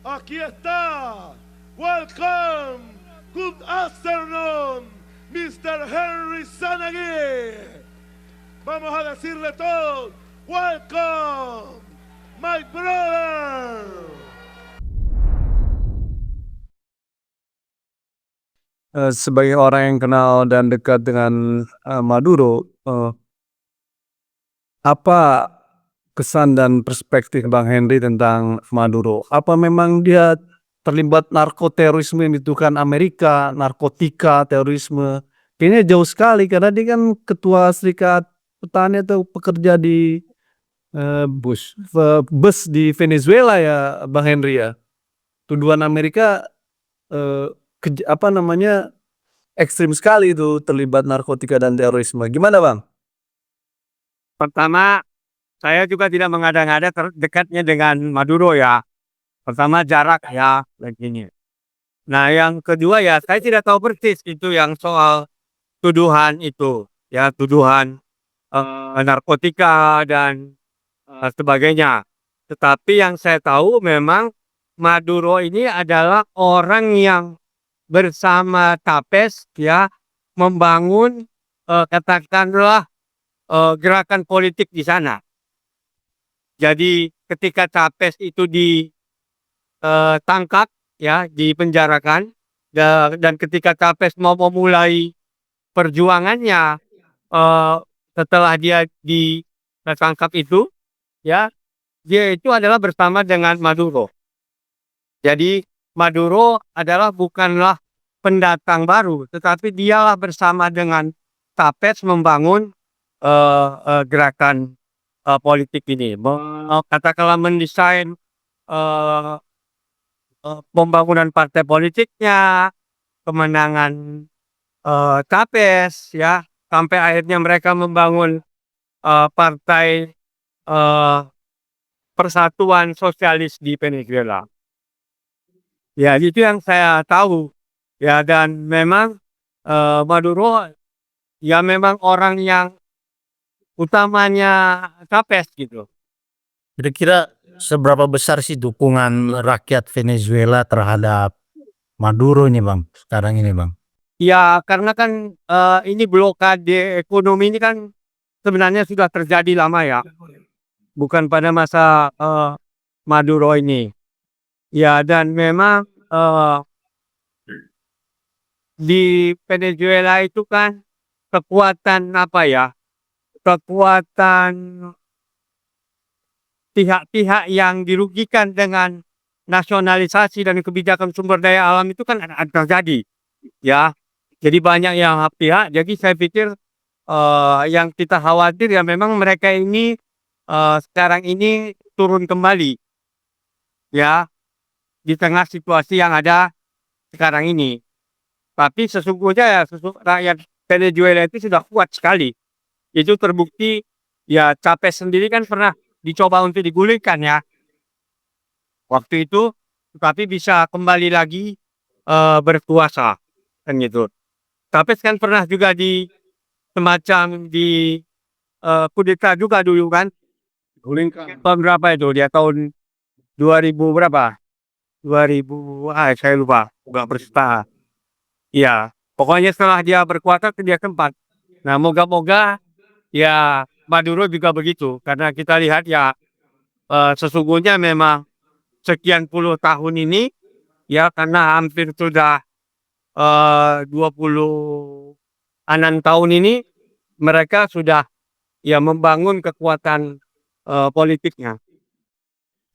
Aquí está. Welcome. Good afternoon, Mr. Henry Sanagui. Vamos a decirle todo. Welcome, my brother. Sebagai orang yang kenal dan dekat dengan Maduro, apa kesan dan perspektif Bang Henry tentang Maduro? Apa memang dia terlibat narkoterorisme yang dituduhkan Amerika, narkotika, terorisme? Kayaknya jauh sekali karena dia kan ketua Serikat Petani atau pekerja di bus di Venezuela ya, Bang Henry ya. Tuduhan Amerika ekstrim sekali itu, terlibat narkotika dan terorisme. Gimana Bang? Pertama, saya juga tidak mengada-ngada dekatnya dengan Maduro ya. Pertama jarak ya, begini. Nah, yang kedua ya, saya tidak tahu persis itu yang soal tuduhan itu, ya tuduhan narkotika dan sebagainya. Tetapi yang saya tahu memang Maduro ini adalah orang yang bersama Tapes ya membangun katakanlah gerakan politik di sana. Jadi ketika Tapes itu ditangkap ya, dipenjarakan dan ketika Tapes mau memulai perjuangannya setelah dia ditangkap itu ya, dia itu adalah bersama dengan Maduro. Jadi Maduro adalah bukanlah pendatang baru, tetapi dialah bersama dengan Tapes membangun gerakan politik ini, katakanlah mendesain pembangunan partai politiknya, kemenangan Tapes ya, sampai akhirnya mereka membangun partai Persatuan Sosialis di Venezuela. Ya, itu yang saya tahu. Ya, dan memang Maduro ya memang orang yang utamanya Tapes gitu. Kira-kira seberapa besar sih dukungan rakyat Venezuela terhadap Maduro ini Bang, sekarang ini Bang? Ya, karena kan ini blokade ekonomi ini kan sebenarnya sudah terjadi lama ya. Bukan pada masa Maduro ini. Ya, dan memang di Venezuela itu kan kekuatan apa ya? Kekuatan pihak-pihak yang dirugikan dengan nasionalisasi dan kebijakan sumber daya alam itu kan ada terjadi ya. Jadi banyak yang pihak, jadi saya pikir yang kita khawatir ya memang mereka ini sekarang ini turun kembali ya di tengah situasi yang ada sekarang ini. Tapi sesungguhnya ya rakyat Venezuela itu sudah kuat sekali. Itu terbukti ya, Capres sendiri kan pernah dicoba untuk digulingkan ya waktu itu, tetapi bisa kembali lagi berkuasa kan gitu. Capres kan pernah juga di semacam di kudeta juga dulu kan, tahun berapa itu, dia tahun 2000 berapa, 2000 saya lupa, nggak bersta. Iya, pokoknya setelah dia berkuasa dia sempat. Nah, moga-moga ya Maduro juga begitu, karena kita lihat ya sesungguhnya memang sekian puluh tahun ini ya, karena hampir sudah 26 tahun ini mereka sudah ya membangun kekuatan politiknya.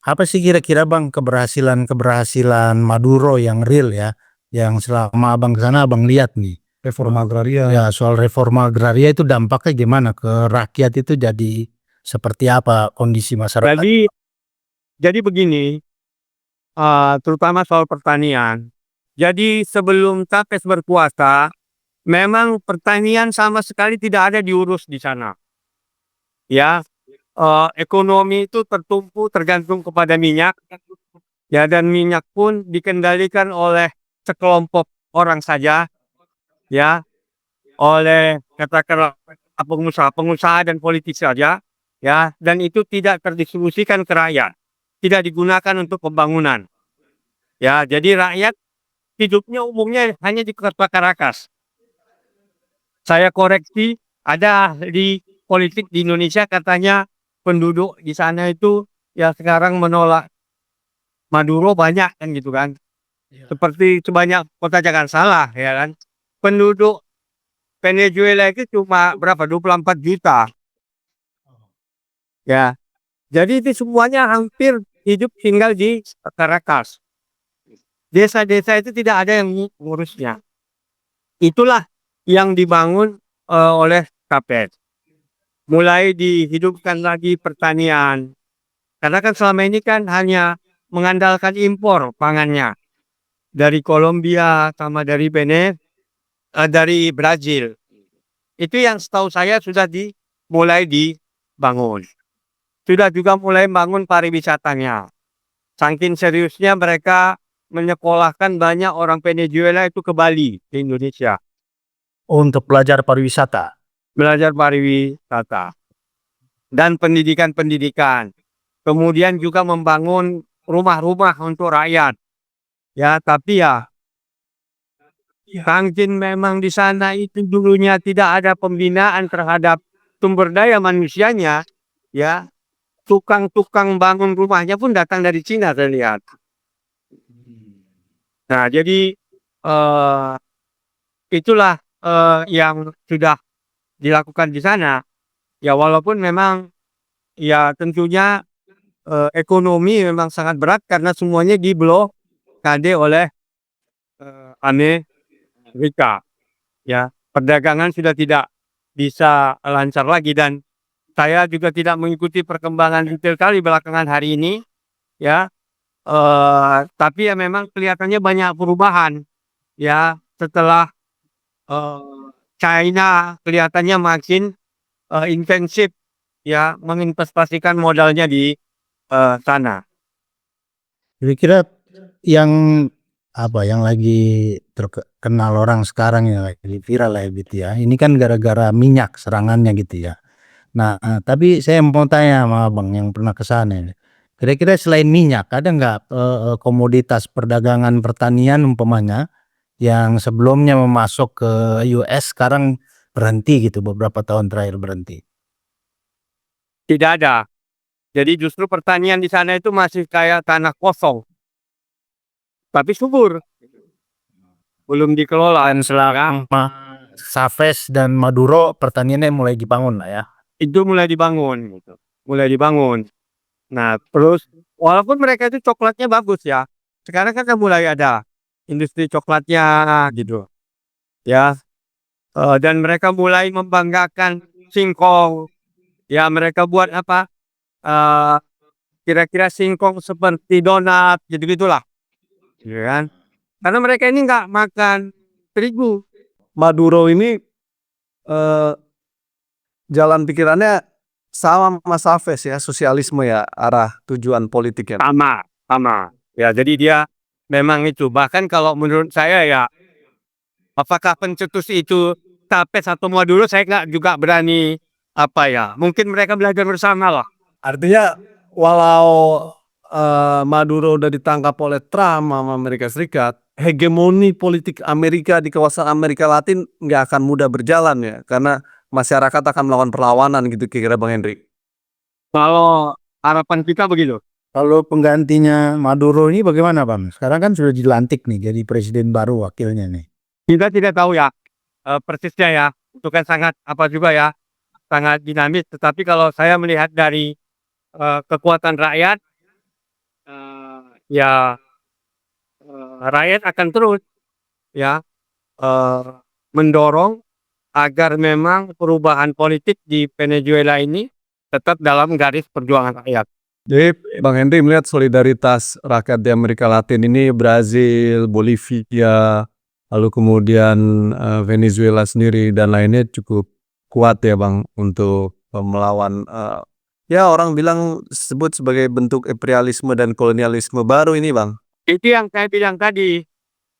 Apa sih kira-kira Bang keberhasilan Maduro yang real ya, yang selama Abang ke sana Abang lihat nih? Reforma agraria. Ya, soal reforma agraria itu dampaknya gimana ke rakyat, itu jadi seperti apa kondisi masyarakat? Jadi begini, terutama soal pertanian. Jadi sebelum Tapes berkuasa, memang pertanian sama sekali tidak ada diurus di sana. Ya, ekonomi itu tergantung kepada minyak. Ya, dan minyak pun dikendalikan oleh sekelompok orang saja. Ya, oleh katakanlah pengusaha dan politik saja. Ya, dan itu tidak terdistribusikan ke rakyat. Tidak digunakan untuk pembangunan. Ya, jadi rakyat hidupnya umumnya hanya di kota Caracas. Saya koreksi, ada ahli politik di Indonesia katanya penduduk di sana itu ya sekarang menolak Maduro banyak kan gitu kan. Seperti sebanyak kota, jangan salah ya kan. Penduduk Venezuela itu cuma berapa? 24 juta. Ya. Jadi itu semuanya hampir hidup tinggal di Caracas. Desa-desa itu tidak ada yang ngurusnya. Itulah yang dibangun oleh KPS. Mulai dihidupkan lagi pertanian. Karena kan selama ini kan hanya mengandalkan impor pangannya dari Kolombia sama dari dari Brazil. Itu yang setahu saya sudah mulai dibangun. Sudah juga mulai bangun pariwisatanya. Saking seriusnya mereka menyekolahkan banyak orang Venezuela itu ke Bali, ke Indonesia. Untuk belajar pariwisata. Belajar pariwisata. Dan pendidikan-pendidikan. Kemudian juga membangun rumah-rumah untuk rakyat. Ya, tapi ya, Kangkin memang di sana itu dulunya tidak ada pembinaan terhadap sumber daya manusianya. Ya, tukang-tukang bangun rumahnya pun datang dari Cina, saya lihat. Nah, jadi itulah yang sudah dilakukan di sana. Ya, walaupun memang ya tentunya ekonomi memang sangat berat karena semuanya diblokade oleh Amerika. Ya, perdagangan sudah tidak bisa lancar lagi dan saya juga tidak mengikuti perkembangan detail kali belakangan hari ini. Ya, tapi ya memang kelihatannya banyak perubahan. Ya, setelah China kelihatannya makin intensif ya menginvestasikan modalnya di sana. Kira-kira yang yang lagi terkenal orang sekarang yang lagi viral ya gitu ya. Ini kan gara-gara minyak serangannya gitu ya. Nah, tapi saya mau tanya sama Abang yang pernah ke sana ini. Kira-kira selain minyak ada nggak komoditas perdagangan pertanian umpamanya yang sebelumnya memasuk ke US sekarang berhenti gitu beberapa tahun terakhir berhenti? Tidak ada. Jadi justru pertanian di sana itu masih kayak tanah kosong. Tapi subur. Belum dikelola. Dan selama Chavez dan Maduro pertaniannya mulai dibangun lah ya. Itu mulai dibangun gitu. Mulai dibangun. Nah, terus walaupun mereka itu coklatnya bagus ya. Sekarang kan mulai ada industri coklatnya gitu. Ya. Dan mereka mulai membanggakan singkong. Ya, mereka buat apa? Kira-kira singkong seperti donat gitu-gitulah. Ya kan? Karena mereka ini nggak makan terigu. Maduro ini jalan pikirannya sama sama Chavez ya, sosialisme ya, arah tujuan politiknya. Sama. Ya, jadi dia memang itu. Bahkan kalau menurut saya ya, apakah pencetus itu Chavez atau Maduro, saya nggak juga berani mungkin mereka belajar bersama lah. Artinya walau Maduro udah ditangkap oleh Trump sama Amerika Serikat, hegemoni politik Amerika di kawasan Amerika Latin nggak akan mudah berjalan ya, karena masyarakat akan melakukan perlawanan gitu kira-kira Bang Hendrik. Kalau harapan kita begitu. Kalau penggantinya Maduro ini bagaimana Bang? Sekarang kan sudah dilantik nih jadi presiden baru wakilnya nih. Kita tidak tahu ya persisnya ya. Itu kan sangat sangat dinamis. Tetapi kalau saya melihat dari kekuatan rakyat, rakyat akan terus ya mendorong agar memang perubahan politik di Venezuela ini tetap dalam garis perjuangan rakyat. Jadi Bang Henry melihat solidaritas rakyat di Amerika Latin ini Brazil, Bolivia, lalu kemudian Venezuela sendiri dan lainnya cukup kuat ya Bang untuk melawan ya orang bilang sebut sebagai bentuk imperialisme dan kolonialisme baru ini Bang. Itu yang saya bilang tadi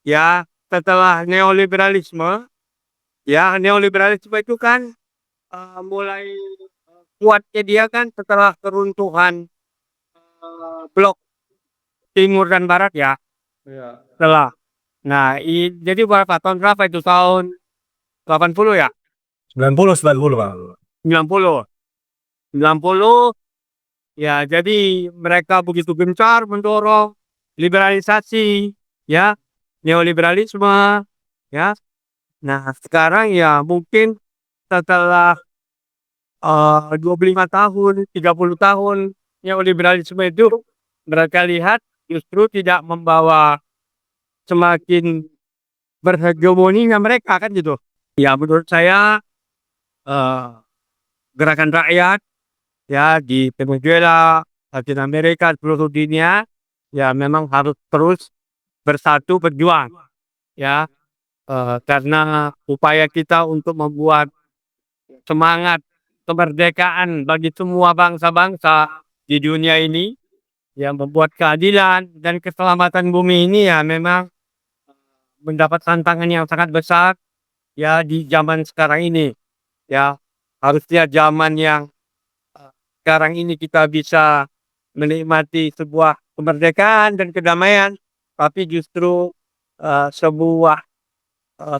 ya, setelah neoliberalisme itu kan mulai kuatnya dia kan setelah keruntuhan blok timur dan barat ya. Iya. Setelah. Nah, jadi berapa tahun berapa itu? Tahun 80 ya? 90, 90 Bang. 90. 90 ya, jadi mereka begitu gencar mendorong liberalisasi, ya, neoliberalisme, ya. Nah, sekarang ya mungkin setelah 25 tahun, 30 tahun neoliberalisme itu mereka lihat justru tidak membawa semakin berhegemoninya mereka kan gitu. Ya menurut saya eh, gerakan rakyat ya di Venezuela, Latin Amerika, seluruh dunia ya memang harus terus bersatu berjuang ya, karena upaya kita untuk membuat semangat kemerdekaan bagi semua bangsa-bangsa di dunia ini, yang membuat keadilan dan keselamatan bumi ini ya memang mendapat tantangan yang sangat besar ya di zaman sekarang ini. Ya, harusnya zaman yang sekarang ini kita bisa menikmati sebuah kemerdekaan dan kedamaian, tapi justru sebuah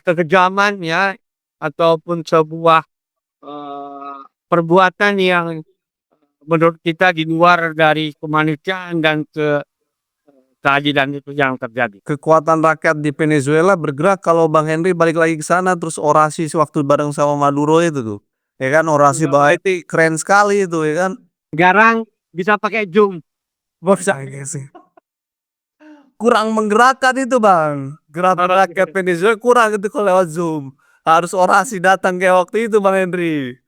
kekejaman ya, ataupun sebuah perbuatan yang menurut kita di luar dari kemanusiaan dan keadilan itu yang terjadi. Kekuatan rakyat di Venezuela bergerak kalau Bang Henry balik lagi ke sana terus orasi sewaktu bareng sama Maduro itu tuh. Ya kan orasi Bang itu keren sekali itu ya kan. Sekarang bisa pakai Zoom. Bisa sih. Kurang menggerakkan itu Bang. Gerakan rakyat Venezuela kurang itu kalau lewat Zoom. Harus orasi datang kayak waktu itu Bang Henry.